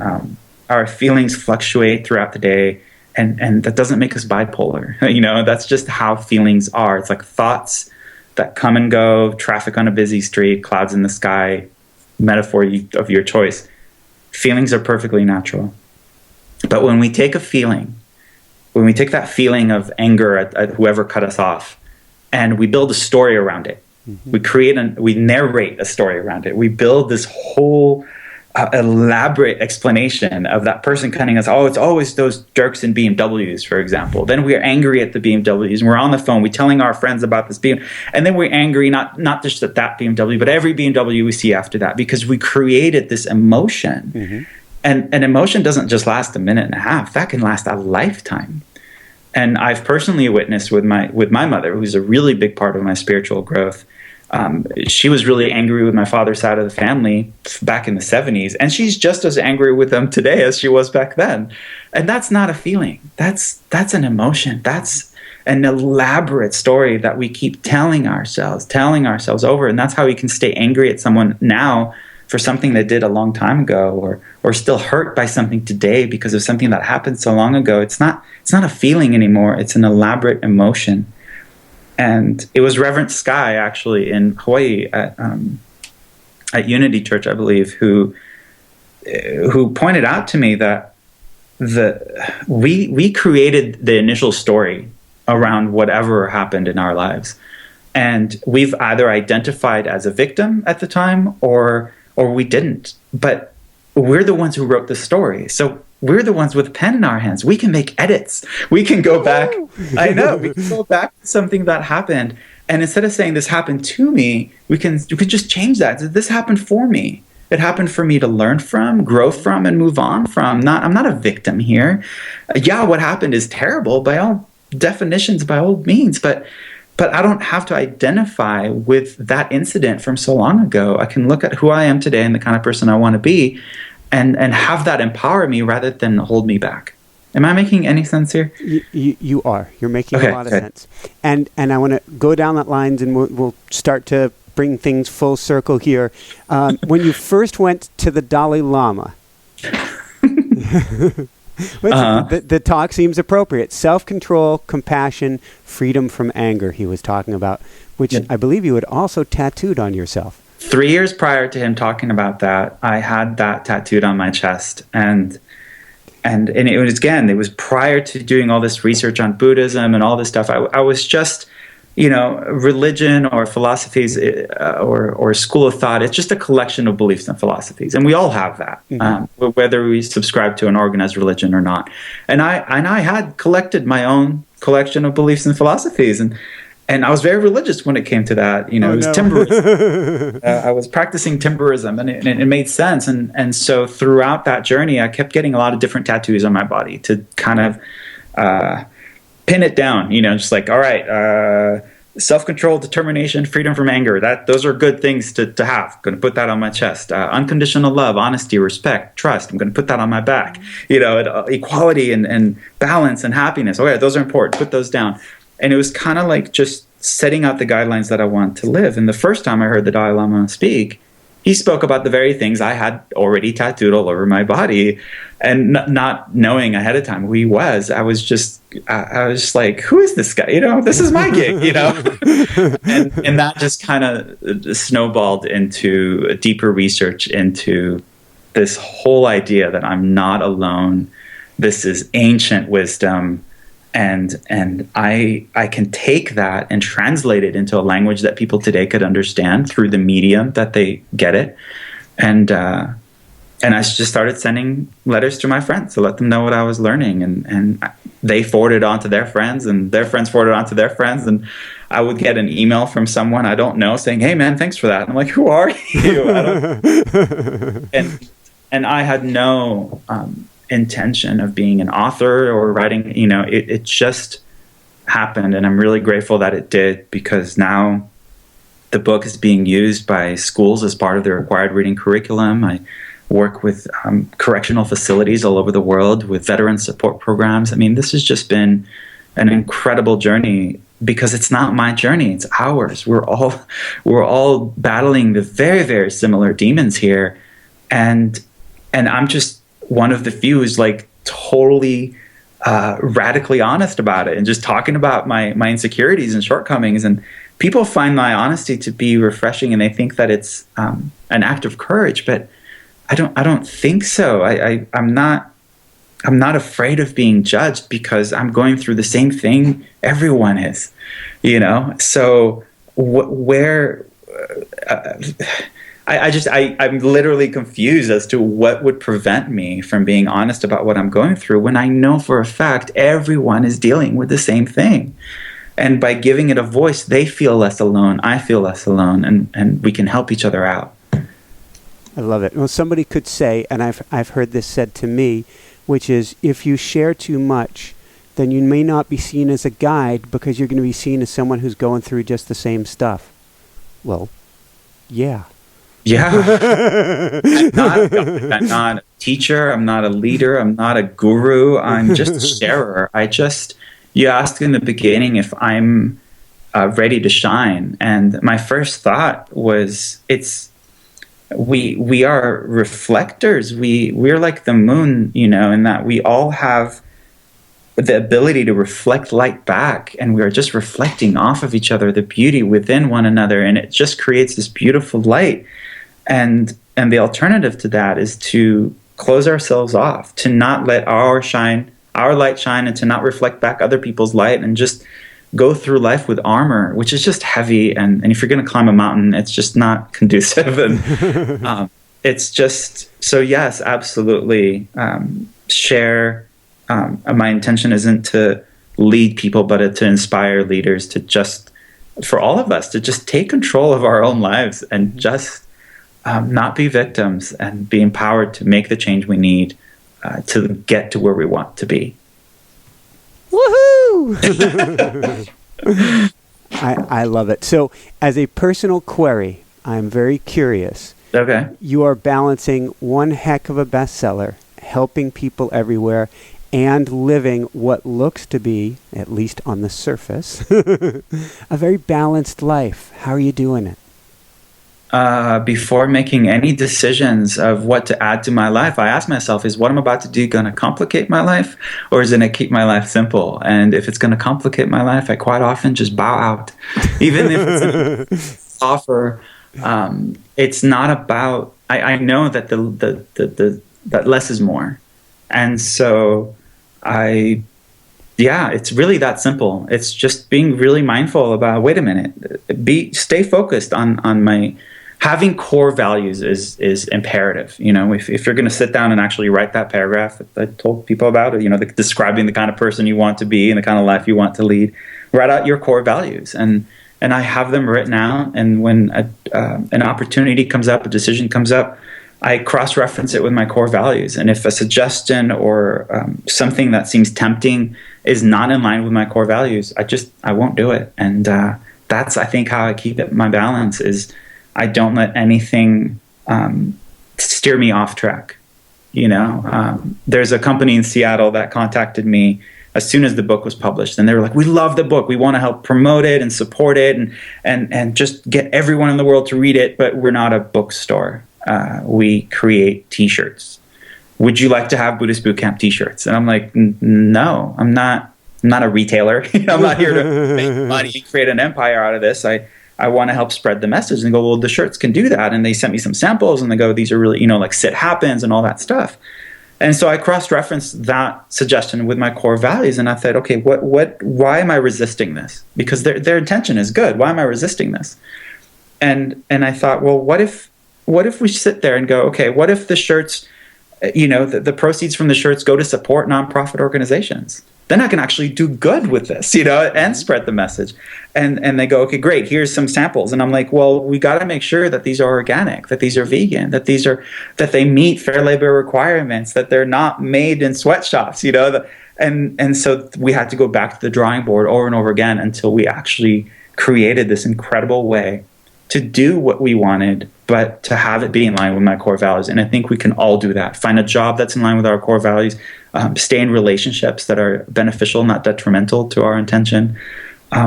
B: Our feelings fluctuate throughout the day, and that doesn't make us bipolar. That's just how feelings are. It's like thoughts that come and go, traffic on a busy street, clouds in the sky, metaphor of your choice. Feelings are perfectly natural. But when we take that feeling of anger at whoever cut us off, and we build a story around it, we narrate a story around it. We build this whole elaborate explanation of that person cutting us. Oh, it's always those jerks in BMWs, for example. Then we're angry at the BMWs, and we're on the phone. We're telling our friends about this BMW, and then we're angry not just at that BMW, but every BMW we see after that, because we created this emotion. And an emotion doesn't just last a minute and a half. That can last a lifetime. And I've personally witnessed with my mother, who's a really big part of my spiritual growth. She was really angry with my father's side of the family back in the 70s, and she's just as angry with them today as she was back then. And that's not a feeling. That's an emotion. That's an elaborate story that we keep telling ourselves over. And that's how we can stay angry at someone now for something they did a long time ago, or still hurt by something today because of something that happened so long ago. It's not a feeling anymore. It's an elaborate emotion. And it was Reverend Sky, actually, in Hawaii at Unity Church, I believe, who pointed out to me that we created the initial story around whatever happened in our lives, and we've either identified as a victim at the time or we didn't. But we're the ones who wrote the story, so we're the ones with a pen in our hands. We can make edits. We can go back. I know. We can go back to something that happened. And instead of saying this happened to me, we can just change that. This happened for me. It happened for me to learn from, grow from, and move on from. I'm not a victim here. Yeah, what happened is terrible by all definitions, by all means. But I don't have to identify with that incident from so long ago. I can look at who I am today and the kind of person I want to be, and have that empower me rather than hold me back. Am I making any sense here?
A: You are. You're making a lot of sense. And I want to go down that lines, and we'll start to bring things full circle here. When you first went to the Dalai Lama, the talk seems appropriate. Self-control, compassion, freedom from anger, he was talking about, which I believe you had also tattooed on yourself.
B: 3 years prior to him talking about that, I had that tattooed on my chest. And it was prior to doing all this research on Buddhism and all this stuff. I was just, religion or philosophies or school of thought. It's just a collection of beliefs and philosophies. And we all have that, whether we subscribe to an organized religion or not. And I had collected my own collection of beliefs and philosophies. And I was very religious when it came to that. It was timberism. I was practicing timberism, and it made sense. And so throughout that journey, I kept getting a lot of different tattoos on my body to kind of pin it down. Just like, all right, self-control, determination, freedom from anger. Those are good things to have. I'm going to put that on my chest. Unconditional love, honesty, respect, trust. I'm going to put that on my back. Equality and balance and happiness. Okay, those are important. Put those down. And it was kind of like just setting out the guidelines that I want to live. And the first time I heard the Dalai Lama speak, he spoke about the very things I had already tattooed all over my body, and not knowing ahead of time who he was. I was just like, who is this guy? This is my gig, and that just kind of snowballed into a deeper research into this whole idea that I'm not alone. This is ancient wisdom. And I can take that and translate it into a language that people today could understand through the medium that they get it. And I just started sending letters to my friends to let them know what I was learning. And they forwarded on to their friends, and their friends forwarded on to their friends. And I would get an email from someone I don't know saying, "Hey, man, thanks for that." And I'm like, "Who are you?" And I had no intention of being an author or writing. It just happened, and I'm really grateful that it did, because now the book is being used by schools as part of their required reading curriculum. I work with correctional facilities all over the world with veteran support programs. I mean, this has just been an incredible journey, because it's not my journey, it's ours. We're all battling the very, very similar demons here. And I'm just one of the few who's like totally radically honest about it, and just talking about my insecurities and shortcomings. And people find my honesty to be refreshing, and they think that it's an act of courage, but I don't think so. I'm not afraid of being judged, because I'm going through the same thing everyone is, So I'm literally confused as to what would prevent me from being honest about what I'm going through, when I know for a fact everyone is dealing with the same thing. And by giving it a voice, they feel less alone, I feel less alone, and we can help each other out.
A: I love it. Well, somebody could say, and I've heard this said to me, which is, if you share too much, then you may not be seen as a guide, because you're going to be seen as someone who's going through just the same stuff. Well, yeah.
B: Yeah. I'm not a teacher. I'm not a leader. I'm not a guru. I'm just a sharer. You asked in the beginning if I'm ready to shine. And my first thought was, we are reflectors. We're like the moon, in that we all have the ability to reflect light back, and we are just reflecting off of each other the beauty within one another, and it just creates this beautiful light. And the alternative to that is to close ourselves off, to not let our light shine, and to not reflect back other people's light, and just go through life with armor, which is just heavy. And if you're going to climb a mountain, it's just not conducive. And it's just, so yes, absolutely. Share. My intention isn't to lead people, but to inspire leaders to just, for all of us, to just take control of our own lives, and just not be victims, and be empowered to make the change we need to get to where we want to be.
A: Woohoo! I love it. So, as a personal query, I'm very curious.
B: Okay.
A: You are balancing one heck of a bestseller, helping people everywhere, and living what looks to be, at least on the surface, a very balanced life. How are you doing it?
B: Before making any decisions of what to add to my life, I ask myself, is what I'm about to do going to complicate my life, or is it going to keep my life simple? And if it's going to complicate my life, I quite often just bow out. Even if it's an offer, it's not about, I know that that less is more. And so it's really that simple. It's just being really mindful about, wait a minute, stay focused on my, having core values is imperative. If you're going to sit down and actually write that paragraph that I told people about, describing the kind of person you want to be and the kind of life you want to lead, write out your core values. And I have them written out. And when an opportunity comes up, a decision comes up, I cross-reference it with my core values. And if a suggestion or something that seems tempting is not in line with my core values, I won't do it. And that's, I think, how I keep my balance is I don't let anything steer me off track. There's a company in Seattle that contacted me as soon as the book was published, and they were like, "We love the book. We want to help promote it and support it, and just get everyone in the world to read it. But we're not a bookstore. We create T-shirts. Would you like to have Buddhist Boot Camp T-shirts?" And I'm like, "No, I'm not a retailer. I'm not here to make money and create an empire out of this. I want to help spread the message." And go, "Well, the shirts can do that." And they sent me some samples, and they go, "These are really, like Sit Happens and all that stuff." And so I cross-referenced that suggestion with my core values, and I thought, okay, why am I resisting this? Because their intention is good. Why am I resisting this? And I thought, well, what if we sit there and go, okay, what if the shirts, the proceeds from the shirts go to support nonprofit organizations? then I can actually do good with this, and spread the message. And they go, okay, great, here's some samples. And I'm like, well, we got to make sure that these are organic, that these are vegan, that they meet fair labor requirements, that they're not made in sweatshops, and so we had to go back to the drawing board over and over again until we actually created this incredible way to do what we wanted, but to have it be in line with my core values. And I think we can all do that. Find a job that's in line with our core values, stay in relationships that are beneficial, not detrimental to our intention.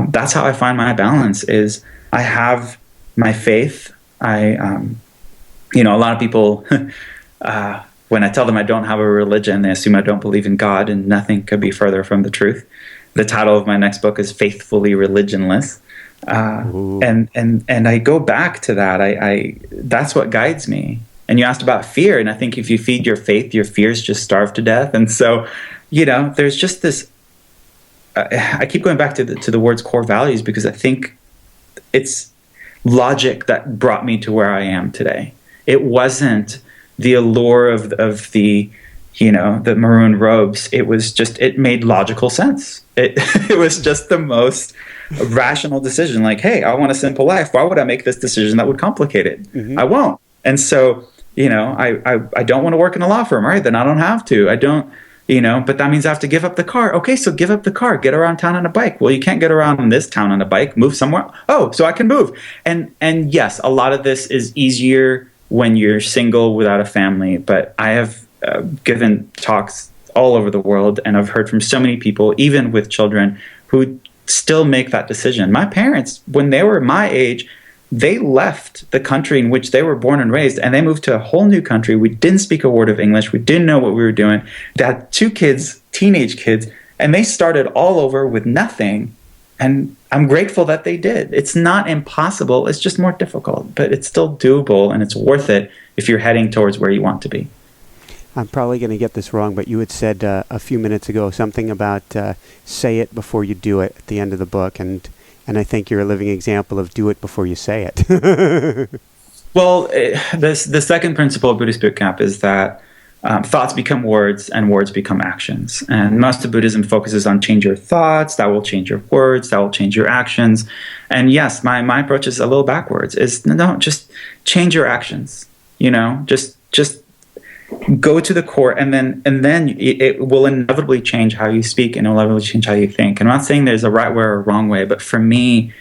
B: That's how I find my balance. Is I have my faith. A lot of people, when I tell them I don't have a religion, they assume I don't believe in God, and nothing could be further from the truth. The title of my next book is Faithfully Religionless. And I go back to that. I that's what guides me. And you asked about fear, and I think if you feed your faith, your fears just starve to death. And so, there's just this. I keep going back to the words core values because I think it's logic that brought me to where I am today. It wasn't the allure of the the maroon robes. It made logical sense. It was just the most rational decision. Like, hey, I want a simple life. Why would I make this decision that would complicate it? Mm-hmm. I won't. And so, I don't want to work in a law firm, right? Then I don't have to. I don't, but that means I have to give up the car. Okay, so give up the car. Get around town on a bike. Well, you can't get around in this town on a bike. Move somewhere. Oh, so I can move. And yes, a lot of this is easier when you're single without a family. But I have given talks all over the world, and I've heard from so many people, even with children, who still make that decision. My parents, when they were my age, they left the country in which they were born and raised, and they moved to a whole new country. We didn't speak a word of English. We didn't know what we were doing. They had 2 kids, teenage kids, and they started all over with nothing. And I'm grateful that they did. It's not impossible. It's just more difficult, but it's still doable, and it's worth it if you're heading towards where you want to be.
A: I'm probably going to get this wrong, but you had said a few minutes ago something about say it before you do it at the end of the book, and I think you're a living example of do it before you say it.
B: Well, the second principle of Buddhist Boot Camp is that thoughts become words and words become actions. And most of Buddhism focuses on change your thoughts, that will change your words, that will change your actions. And yes, my approach is a little backwards, is no, just change your actions, just go to the core, and then it will inevitably change how you speak, and it will inevitably change how you think. And I'm not saying there's a right way or a wrong way, but for me,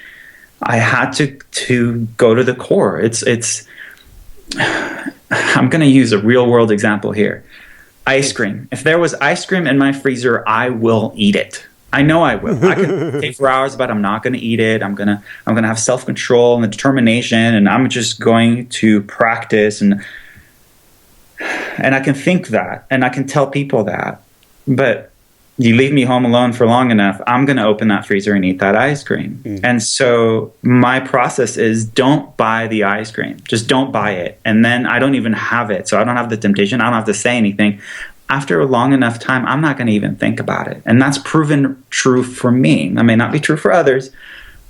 B: I had to go to the core. It's I'm going to use a real world example here. Ice cream. If there was ice cream in my freezer, I will eat it. I know I will. I can take for hours, but I'm not going to eat it. I'm gonna have self-control and the determination, and I'm just going to practice, and I can think that, and I can tell people that. But you leave me home alone for long enough, I'm going to open that freezer and eat that ice cream. Mm-hmm. And so my process is, don't buy the ice cream. Just don't buy it. And then I don't even have it. So I don't have the temptation. I don't have to say anything. After a long enough time, I'm not going to even think about it. And that's proven true for me. That may not be true for others.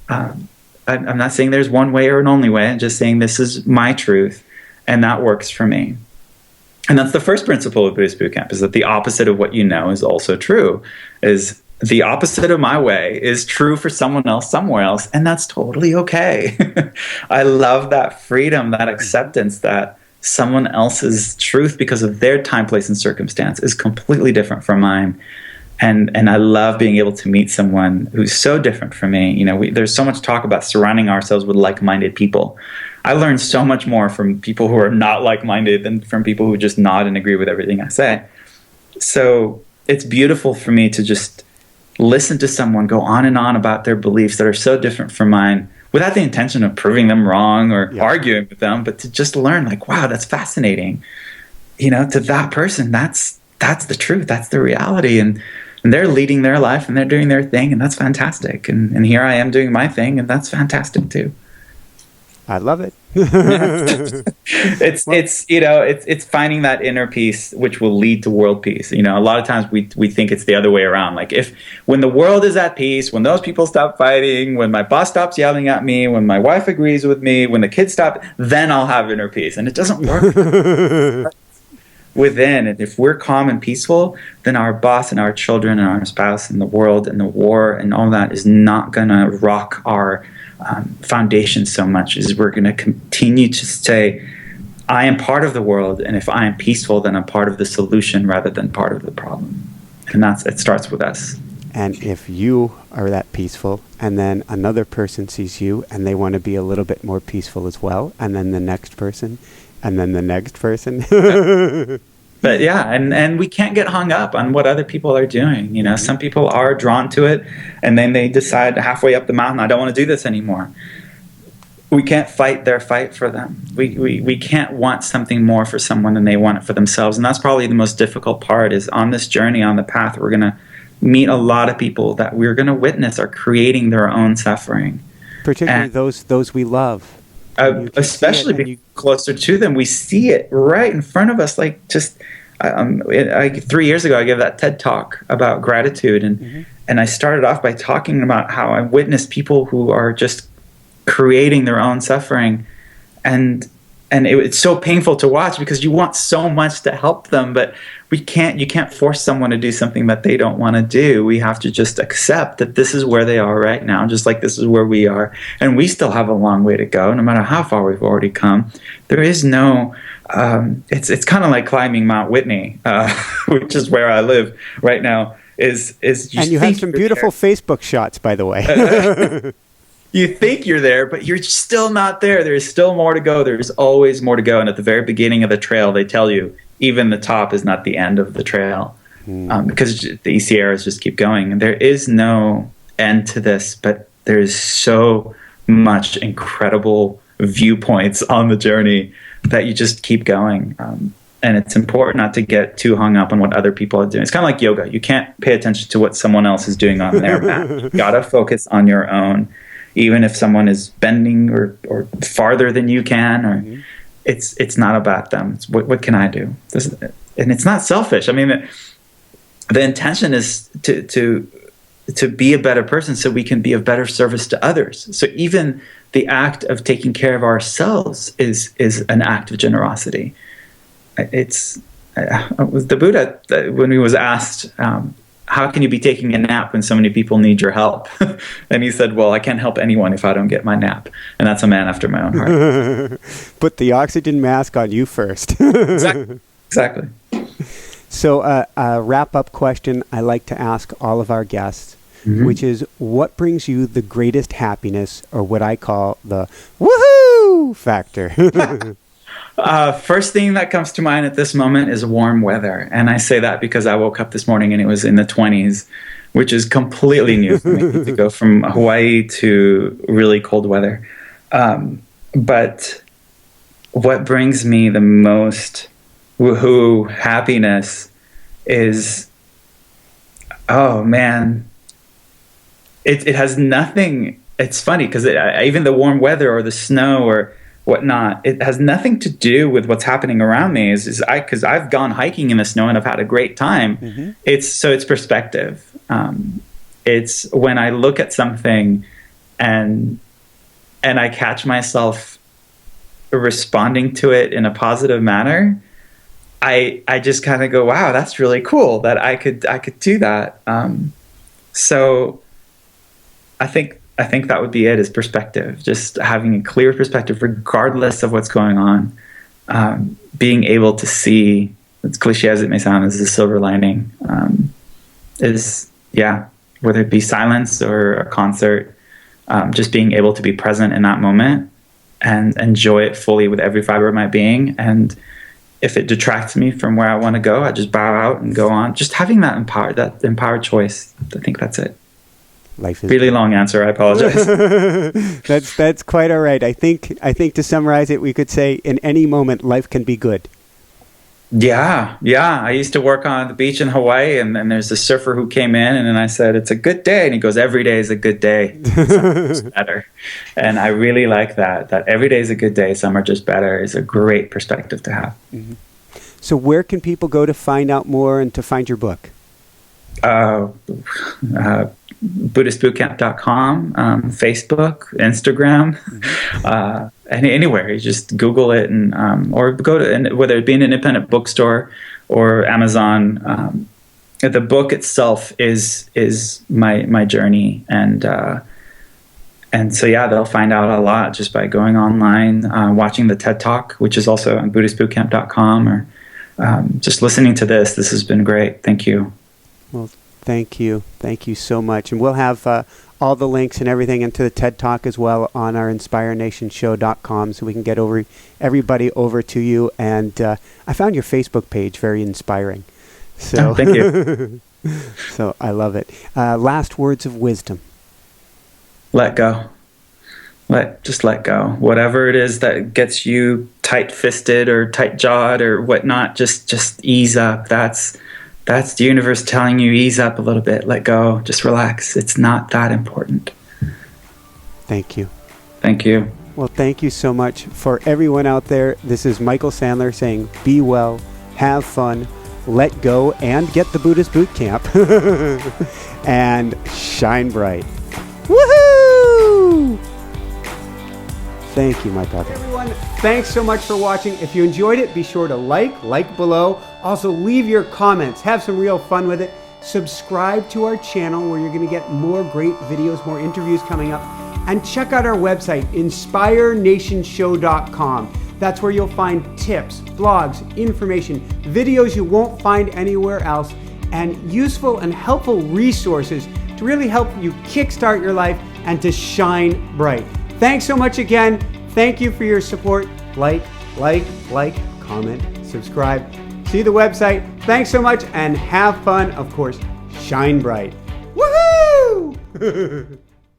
B: I'm not saying there's one way or an only way. I'm just saying this is my truth, and that works for me. And that's the first principle of Buddhist Boot Camp, is that the opposite of what you know is also true. Is the opposite of my way is true for someone else somewhere else, and that's totally okay. I love that freedom, that acceptance that someone else's truth, because of their time, place, and circumstance, is completely different from mine. And I love being able to meet someone who's so different from me. There's so much talk about surrounding ourselves with like-minded people. I learn so much more from people who are not like-minded than from people who just nod and agree with everything I say. So it's beautiful for me to just listen to someone go on and on about their beliefs that are so different from mine, without the intention of proving them wrong or arguing with them, but to just learn, like, wow, that's fascinating. To that person, that's the truth, that's the reality, and they're leading their life and they're doing their thing, and that's fantastic. And here I am doing my thing, and that's fantastic too.
A: I love it.
B: It's finding that inner peace, which will lead to world peace. A lot of times we think it's the other way around. Like, when the world is at peace, when those people stop fighting, when my boss stops yelling at me, when my wife agrees with me, when the kids stop, then I'll have inner peace. And it doesn't work. within. And if we're calm and peaceful, then our boss and our children and our spouse and the world and the war and all that is not going to rock our foundation so much. Is we're going to continue to say, I am part of the world, and if I am peaceful, then I'm part of the solution rather than part of the problem. And it starts with us.
A: And if you are that peaceful, and then another person sees you, and they want to be a little bit more peaceful as well, and then the next person, and then the next person.
B: But yeah, and we can't get hung up on what other people are doing. You know, some people are drawn to it, and then they decide halfway up the mountain, I don't want to do this anymore. We can't fight their fight for them. We can't want something more for someone than they want it for themselves. And that's probably the most difficult part, is on this journey, on the path, we're going to meet a lot of people that we're going to witness are creating their own suffering.
A: Particularly those we love.
B: Especially being closer to them. We see it right in front of us. Like just 3 years ago, I gave that TED Talk about gratitude. And I started off by talking about how I witnessed people who are just creating their own suffering, and it's so painful to watch because you want so much to help them, but you can't force someone to do something that they don't want to do. We have to just accept that this is where they are right now, just like this is where we are, and we still have a long way to go. No matter how far we've already come, there is no it's kind of like climbing Mount Whitney, which is where I live right now. And you
A: have some beautiful Facebook shots, by the way.
B: You think you're there, but you're still not there. There's still more to go. There's always more to go. And at the very beginning of the trail, they tell you even the top is not the end of the trail, because the Sierras just keep going. And there is no end to this, but there's so much incredible viewpoints on the journey that you just keep going. And it's important not to get too hung up on what other people are doing. It's kind of like yoga. You can't pay attention to what someone else is doing on their mat. You gotta focus on your own. Even if someone is bending or farther than you can, or it's not about them. It's what can I do? And it's not selfish. I mean, the intention is to be a better person so we can be of better service to others. So even the act of taking care of ourselves is an act of generosity. It's the Buddha, when he was asked, how can you be taking a nap when so many people need your help? And he said, well, I can't help anyone if I don't get my nap. And that's a man after my own heart.
A: Put the oxygen mask on you first.
B: Exactly.
A: So a wrap-up question I like to ask all of our guests, which is, what brings you the greatest happiness, or what I call the woohoo factor?
B: First thing that comes to mind at this moment is warm weather. And I say that because I woke up this morning and it was in the 20s, which is completely new for me to go from Hawaii to really cold weather. But what brings me the most woohoo happiness is, oh man, it has nothing. It's funny because even the warm weather or the snow or whatnot, it has nothing to do with what's happening around me. Because I've gone hiking in the snow and I've had a great time. It's perspective. It's when I look at something and I catch myself responding to it in a positive manner. I just kind of go, wow, that's really cool that I could do that. So I think that would be it, is perspective. Just having a clear perspective, regardless of what's going on. Being able to see, as cliche as it may sound, is the silver lining. Whether it be silence or a concert, just being able to be present in that moment and enjoy it fully with every fiber of my being. And if it detracts me from where I want to go, I just bow out and go on. Just having that empowered choice. I think that's it.
A: Life is
B: really long answer. I apologize.
A: That's quite all right. I think to summarize it, we could say, in any moment, life can be good.
B: Yeah. I used to work on the beach in Hawaii, and then there's a surfer who came in, and then I said, "It's a good day," and he goes, "Every day is a good day. Some are just better." And I really like that every day is a good day. Some are just better. Is a great perspective to have.
A: So, where can people go to find out more and to find your book?
B: BuddhistBootCamp.com, Facebook, Instagram, anywhere. You just Google it, and or go to, and whether it be an independent bookstore or Amazon. The book itself is my journey, and so yeah, they'll find out a lot just by going online, watching the TED Talk, which is also on BuddhistBootCamp.com, or just listening to this. This has been great. Thank you.
A: Well, thank you so much, and we'll have all the links and everything into the TED Talk as well on our InspireNationShow.com, so we can get everybody over to you. And I found your Facebook page very inspiring. So
B: thank you.
A: So I love it. Last words of wisdom.
B: Let go. Just let go. Whatever it is that gets you tight-fisted or tight-jawed or whatnot, just ease up. That's the universe telling you, ease up a little bit. Let go. Just relax. It's not that important.
A: Thank you.
B: Thank you.
A: Well, thank you so much. For everyone out there, this is Michael Sandler saying, be well, have fun, let go, and get the Buddhist Boot Camp. And shine bright. Woohoo! Thank you, my brother. Hey everyone, thanks so much for watching. If you enjoyed it, be sure to like below. Also, leave your comments. Have some real fun with it. Subscribe to our channel where you're going to get more great videos, more interviews coming up. And check out our website, InspireNationShow.com. That's where you'll find tips, blogs, information, videos you won't find anywhere else, and useful and helpful resources to really help you kickstart your life and to shine bright. Thanks so much again. Thank you for your support. Like, comment, subscribe. See the website. Thanks so much and have fun. Of course, shine bright. Woohoo!